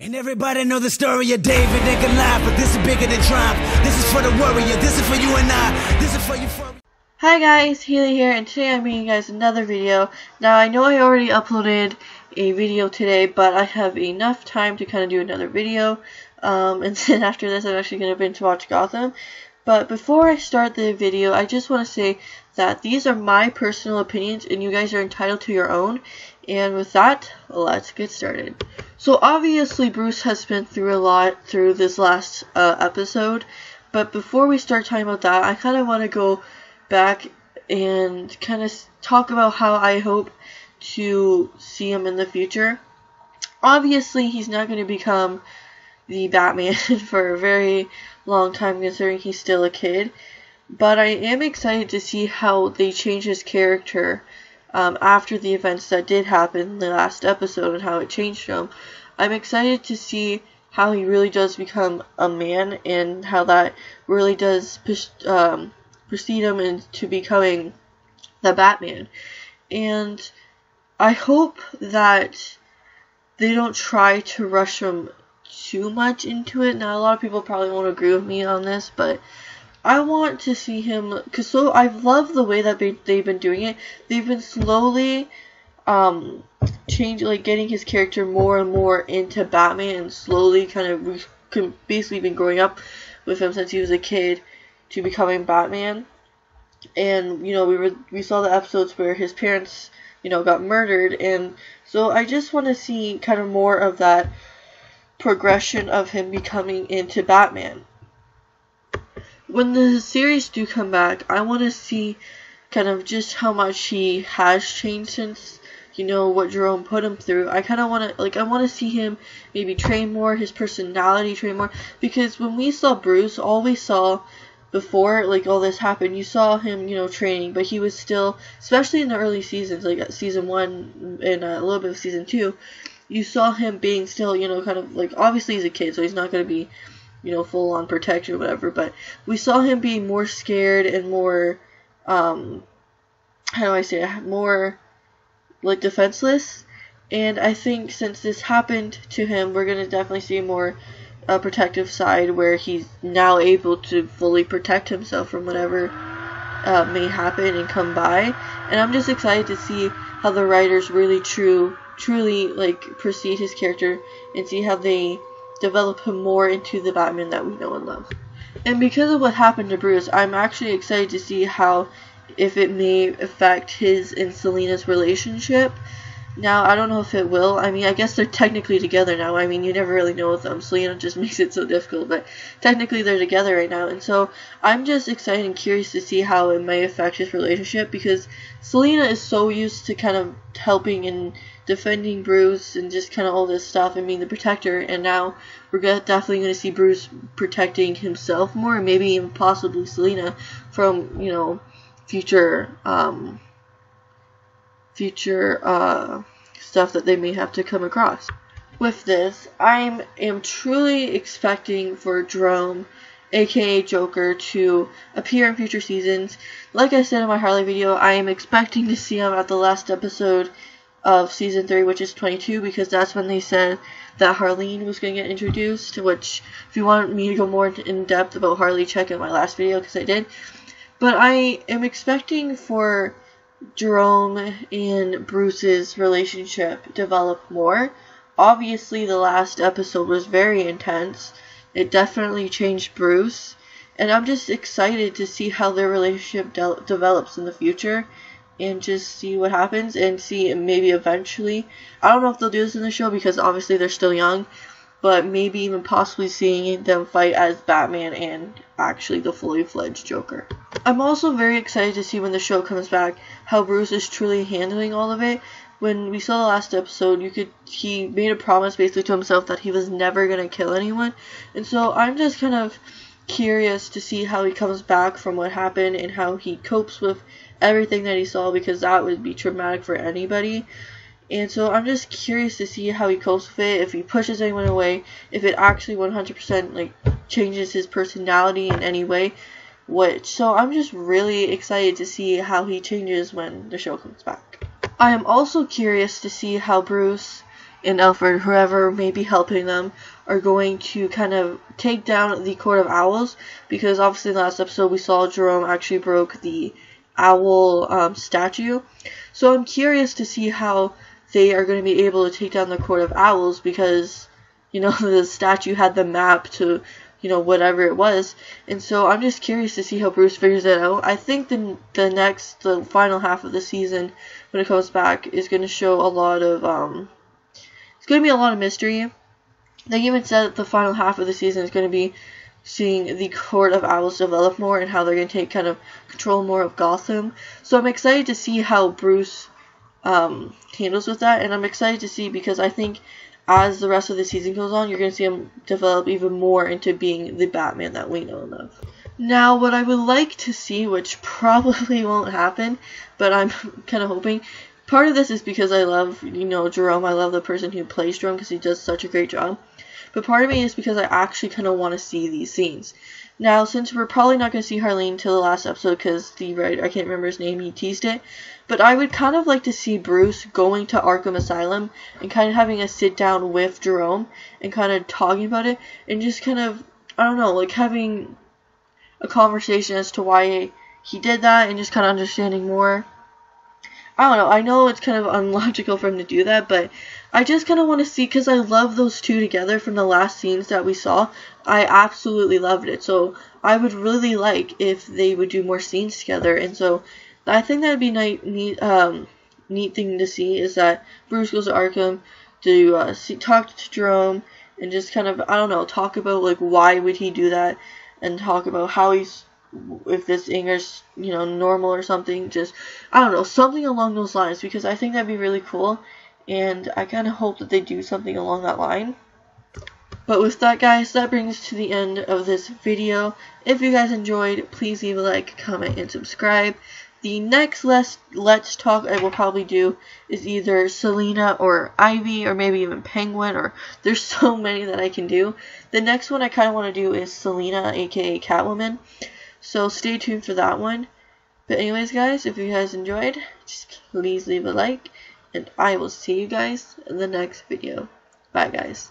And everybody know the story of David and Goliath, but this is bigger than triumph. This is for the warrior, this is for you and I, this is for you. Hi guys, Haley here, and today I'm bringing you guys another video. Now I know I already uploaded a video today, but I have enough time to kind of do another video. And then after this I'm actually going to binge watch Gotham. But before I start the video, I just want to say that these are my personal opinions and you guys are entitled to your own. And with that, let's get started. So obviously Bruce has been through a lot through this last episode, but before we start talking about that, I kind of want to go back and kind of talk about how I hope to see him in the future. Obviously he's not going to become the Batman for a very long time considering he's still a kid, but I am excited to see how they change his character after the events that did happen in the last episode and how it changed him. I'm excited to see how he really does become a man and how that really does precede him into becoming the Batman. And I hope that they don't try to rush him too much into it. Now a lot of people probably won't agree with me on this, but I want to see him, because I love the way that they've been doing it. They've been slowly getting his character more and more into Batman, and slowly kind of basically been growing up with him since he was a kid to becoming Batman. And you know, we saw the episodes where his parents, you know, got murdered, and so I just want to see kind of more of that progression of him becoming into Batman. When the series do come back, I want to see kind of just how much he has changed since, you know, what Jerome put him through. I kind of want to, I want to see him maybe train more, his personality train more, because when we saw Bruce, all we saw before, all this happened, you saw him, you know, training, but he was still, especially in the early seasons, season 1 and a little bit of season 2, you saw him being still, you know, kind of, obviously he's a kid, so he's not going to be, you know, full on protected or whatever, but we saw him being more scared and more, how do I say it, more, defenseless, and I think since this happened to him, we're going to definitely see a more protective side where he's now able to fully protect himself from whatever may happen and come by, and I'm just excited to see how the writers really truly, proceed his character and see how they develop him more into the Batman that we know and love. And because of what happened to Bruce, I'm actually excited to see how, if it may affect his and Selina's relationship. Now, I don't know if it will. I mean, I guess they're technically together now. I mean, you never really know with them. Selina just makes it so difficult, but technically they're together right now. And so I'm just excited and curious to see how it may affect his relationship, because Selina is so used to kind of helping and defending Bruce and just kind of all this stuff and being the protector, and now we're definitely going to see Bruce protecting himself more, and maybe even possibly Selina from, you know, future stuff that they may have to come across. With this, I am truly expecting for Jerome, aka Joker, to appear in future seasons. Like I said in my Harley video, I am expecting to see him at the last episode of season 3, which is 22, because that's when they said that Harleen was going to get introduced, which, if you want me to go more in depth about Harley, check out my last video, because I did. But I am expecting for Jerome and Bruce's relationship develop more. Obviously the last episode was very intense. It definitely changed Bruce, and I'm just excited to see how their relationship develops in the future, and just see what happens, and see maybe eventually, I don't know if they'll do this in the show because obviously they're still young, but maybe even possibly seeing them fight as Batman and actually the fully fledged Joker. I'm also very excited to see when the show comes back how Bruce is truly handling all of it. When we saw the last episode, he made a promise basically to himself that he was never going to kill anyone, and so I'm just kind of curious to see how he comes back from what happened and how he copes with everything that he saw, because that would be traumatic for anybody. And so I'm just curious to see how he copes with it, if he pushes anyone away, if it actually 100% changes his personality in any way. So I'm just really excited to see how he changes when the show comes back. I am also curious to see how Bruce and Alfred, whoever may be helping them, are going to kind of take down the Court of Owls, because obviously in the last episode we saw Jerome actually broke the owl statue. So I'm curious to see how they are going to be able to take down the Court of Owls, because, you know, the statue had the map to, you know, whatever it was. And so I'm just curious to see how Bruce figures it out. I think the final half of the season, when it comes back, is going to show a lot of, it's going to be a lot of mystery. They even said that the final half of the season is going to be seeing the Court of Owls develop more and how they're going to take kind of control more of Gotham. So I'm excited to see how Bruce handles with that, and I'm excited to see, because I think as the rest of the season goes on, you're going to see him develop even more into being the Batman that we know and love. Now, what I would like to see, which probably won't happen, but I'm kind of hoping, part of this is because I love, you know, Jerome. I love the person who plays Jerome because he does such a great job. But part of me is because I actually kind of want to see these scenes. Now, since we're probably not going to see Harleen till the last episode because the writer, I can't remember his name, he teased it, but I would kind of like to see Bruce going to Arkham Asylum and kind of having a sit down with Jerome and kind of talking about it and just kind of, I don't know, like having a conversation as to why he did that and just kind of understanding more. I don't know, I know it's kind of unlogical for him to do that, but I just kind of want to see, because I love those two together from the last scenes that we saw. I absolutely loved it, so I would really like if they would do more scenes together, and so I think that would be neat thing to see, is that Bruce goes to Arkham to talk to Jerome and just kind of, I don't know, talk about like why would he do that, and talk about how he's, if this anger's, you know, normal or something, just, I don't know, something along those lines, because I think that'd be really cool, and I kind of hope that they do something along that line. But with that, guys, that brings us to the end of this video. If you guys enjoyed, please leave a like, comment, and subscribe. The next Let's Talk I will probably do is either Selina or Ivy, or maybe even Penguin, or there's so many that I can do. The next one I kind of want to do is Selina, aka Catwoman. So stay tuned for that one. But anyways, guys, if you guys enjoyed, just please leave a like, and I will see you guys in the next video. Bye, guys.